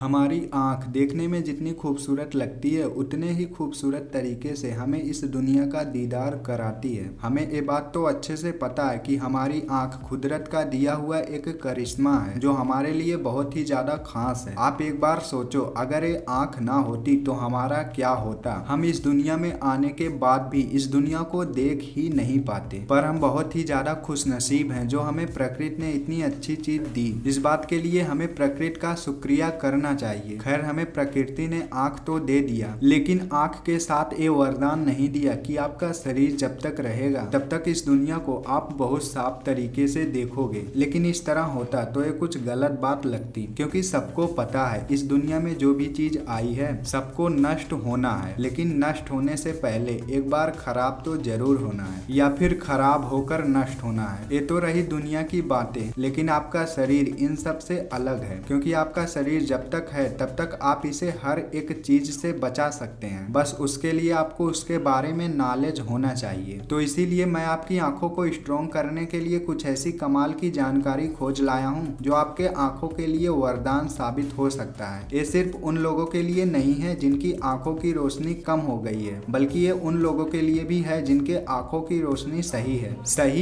हमारी आँख देखने में जितनी खूबसूरत लगती है उतने ही खूबसूरत तरीके से हमें इस दुनिया का दीदार कराती है। हमें ये बात तो अच्छे से पता है कि हमारी आँख कुदरत का दिया हुआ एक करिश्मा है जो हमारे लिए बहुत ही ज़्यादा खास है। आप एक बार सोचो, अगर ये आँख ना होती तो हमारा क्या होता। हम इस दुनिया में आने के बाद भी इस दुनिया को देख ही नहीं पाते। पर हम बहुत ही ज़्यादा खुशनसीब हैं जो हमें प्रकृति ने इतनी अच्छी चीज़ दी। इस बात के लिए हमें प्रकृति का शुक्रिया करना चाहिए। खैर, हमें प्रकृति ने आंख तो दे दिया, लेकिन आंख के साथ ये वरदान नहीं दिया कि आपका शरीर जब तक रहेगा तब तक इस दुनिया को आप बहुत साफ तरीके से देखोगे। लेकिन इस तरह होता तो ये कुछ गलत बात लगती, क्योंकि सबको पता है इस दुनिया में जो भी चीज आई है सबको नष्ट होना है, लेकिन नष्ट होने से पहले एक बार खराब तो जरूर होना है या फिर खराब होकर नष्ट होना है। ये तो रही दुनिया की बातें, लेकिन आपका शरीर इन सब से अलग है, क्योंकि आपका शरीर जब तक है तब तक आप इसे हर एक चीज से बचा सकते हैं। बस उसके लिए आपको उसके बारे में नॉलेज होना चाहिए। तो इसीलिए मैं आपकी आंखों को स्ट्रॉन्ग करने के लिए कुछ ऐसी कमाल की जानकारी खोज लाया हूँ जो आपके आंखों के लिए वरदान साबित हो सकता है। ये सिर्फ उन लोगों के लिए नहीं है जिनकी आंखों की रोशनी कम हो गई है, बल्कि ये उन लोगों के लिए भी है जिनके आंखों की रोशनी सही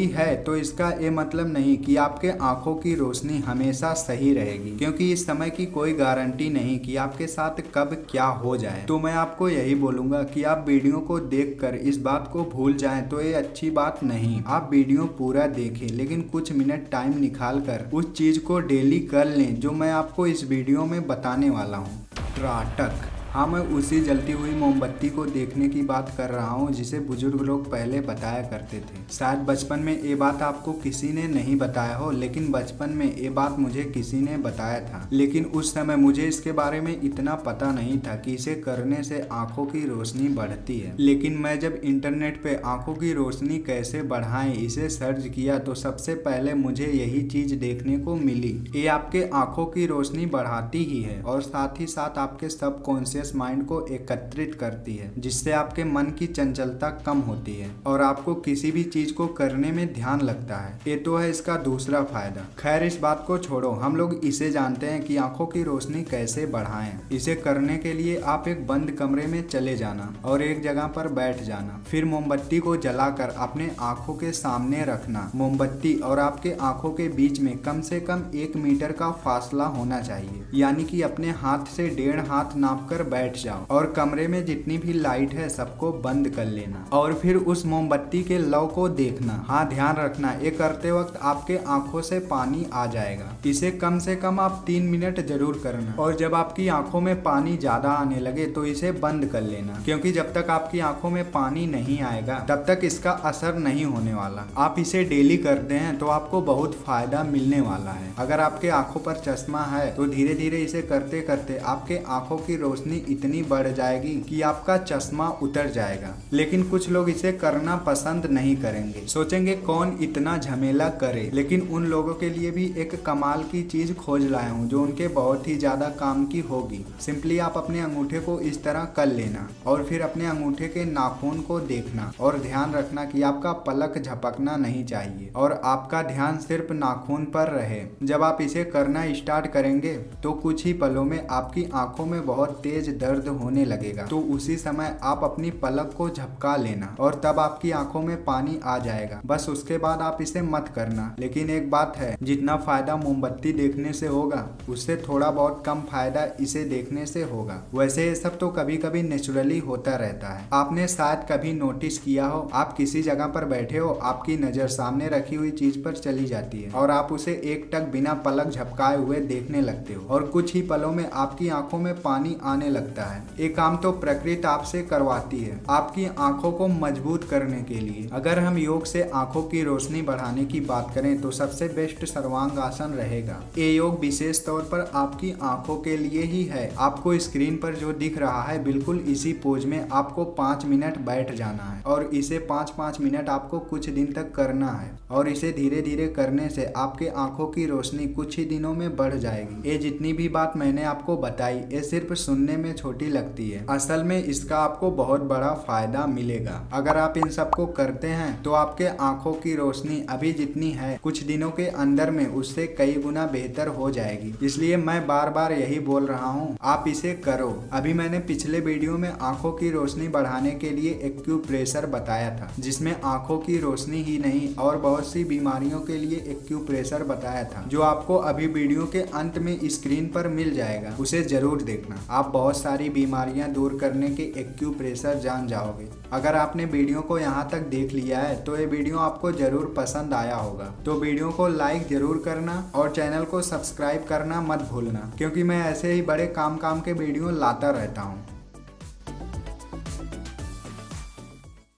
है। तो इसका ये मतलब नहीं कि आपके आंखों की रोशनी हमेशा सही रहेगी, क्योंकि इस समय की कोई गारंटी नहीं कि आपके साथ कब क्या हो जाए। तो मैं आपको यही बोलूंगा कि आप वीडियो को देखकर इस बात को भूल जाएं तो ये अच्छी बात नहीं। आप वीडियो पूरा देखें, लेकिन कुछ मिनट टाइम निकाल कर उस चीज को डेली कर लें जो मैं आपको इस वीडियो में बताने वाला हूँ। त्राटक। हाँ, मैं उसी जलती हुई मोमबत्ती को देखने की बात कर रहा हूँ जिसे बुजुर्ग लोग पहले बताया करते थे। शायद बचपन में ये बात आपको किसी ने नहीं बताया हो, लेकिन बचपन में ये बात मुझे किसी ने बताया था। लेकिन उस समय मुझे इसके बारे में इतना पता नहीं था कि इसे करने से आंखों की रोशनी बढ़ती है। लेकिन मैं जब इंटरनेट पे आंखों की रोशनी कैसे बढ़ाएं इसे सर्च किया तो सबसे पहले मुझे यही चीज देखने को मिली। ये आपके आंखों की रोशनी बढ़ाती ही है और साथ ही साथ आपके सबकॉन्शियस माइंड को एकत्रित करती है, जिससे आपके मन की चंचलता कम होती है और आपको किसी भी चीज को करने में ध्यान लगता है। ये तो है इसका दूसरा फायदा। खैर, इस बात को छोड़ो, हम लोग इसे जानते हैं कि आंखों की रोशनी कैसे बढ़ाएं। इसे करने के लिए आप एक बंद कमरे में चले जाना और एक जगह पर बैठ जाना। फिर मोमबत्ती को जलाकर अपने आंखों के सामने रखना। मोमबत्ती और आपके आंखों के बीच में कम से कम 1 मीटर का फासला होना चाहिए, यानी कि अपने हाथ से 1.5 हाथ नाप कर बैठ जाओ और कमरे में जितनी भी लाइट है सबको बंद कर लेना और फिर उस मोमबत्ती के लौ को देखना। हाँ, ध्यान रखना, ये करते वक्त आपके आंखों से पानी आ जाएगा। इसे कम से कम आप 3 मिनट जरूर करना और जब आपकी आंखों में पानी ज्यादा आने लगे तो इसे बंद कर लेना, क्योंकि जब तक आपकी आंखों में पानी नहीं आएगा तब तक इसका असर नहीं होने वाला। आप इसे डेली करते हैं तो आपको बहुत फायदा मिलने वाला है। अगर आपके आंखों पर चश्मा है तो धीरे धीरे इसे करते करते आपके आंखों की रोशनी इतनी बढ़ जाएगी कि आपका चश्मा उतर जाएगा। लेकिन कुछ लोग इसे करना पसंद नहीं करेंगे, सोचेंगे कौन इतना झमेला करे। लेकिन उन लोगों के लिए भी एक कमाल की चीज खोज लाया हूँ जो उनके बहुत ही ज्यादा काम की होगी। सिंपली आप अपने अंगूठे को इस तरह कर लेना और फिर अपने अंगूठे के नाखून को देखना और ध्यान रखना कि आपका पलक झपकना नहीं चाहिए और आपका ध्यान सिर्फ नाखून पर रहे। जब आप इसे करना स्टार्ट करेंगे तो कुछ ही पलों में आपकी आंखों में बहुत तेज दर्द होने लगेगा। तो उसी समय आप अपनी पलक को झपका लेना और तब आपकी आंखों में पानी आ जाएगा। बस उसके बाद आप इसे मत करना। लेकिन एक बात है, जितना फायदा मोमबत्ती देखने से होगा उससे थोड़ा बहुत कम फायदा इसे देखने से होगा। वैसे ये सब तो कभी कभी नेचुरली होता रहता है। आपने शायद कभी नोटिस किया हो, आप किसी जगह पर बैठे हो, आपकी नजर सामने रखी हुई चीज पर चली जाती है और आप उसे एकटक बिना पलक झपकाए हुए देखने लगते हो और कुछ ही पलों में आपकी आंखों में पानी आने लगता है। ये काम तो प्रकृति आपसे करवाती है आपकी आंखों को मजबूत करने के लिए। अगर हम योग से आंखों की रोशनी बढ़ाने की बात करें तो सबसे बेस्ट सर्वांग आसन रहेगा। ये योग विशेष तौर पर आपकी आंखों के लिए ही है। आपको स्क्रीन पर जो दिख रहा है बिल्कुल इसी पोज में आपको 5 मिनट बैठ जाना है और इसे 5-5 मिनट आपको कुछ दिन तक करना है और इसे धीरे धीरे करने से आपके आंखों की रोशनी कुछ ही दिनों में बढ़ जाएगी। ये जितनी भी बात मैंने आपको बताई ये सिर्फ सुनने में छोटी लगती है, असल में इसका आपको बहुत बड़ा फायदा मिलेगा। अगर आप इन सबको करते हैं तो आपके आंखों की रोशनी अभी जितनी है कुछ दिनों के अंदर में उससे कई गुना बेहतर हो जाएगी। इसलिए मैं बार बार यही बोल रहा हूँ, आप इसे करो। अभी मैंने पिछले वीडियो में आंखों की रोशनी बढ़ाने के लिए एक्यूप्रेशर बताया था, जिसमें आंखों की रोशनी ही नहीं और बहुत सी बीमारियों के लिए एक्यूप्रेशर बताया था, जो आपको अभी वीडियो के अंत में स्क्रीन पर मिल जाएगा। उसे जरूर देखना, आप बहुत सारी बीमारियां दूर करने के एक्यूप्रेशर जान जाओगे। अगर आपने वीडियो को यहाँ तक देख लिया है तो ये वीडियो आपको जरूर पसंद आया होगा, तो वीडियो को लाइक जरूर करना और चैनल को सब्सक्राइब करना मत भूलना, क्योंकि मैं ऐसे ही बड़े काम के वीडियो लाता रहता हूँ।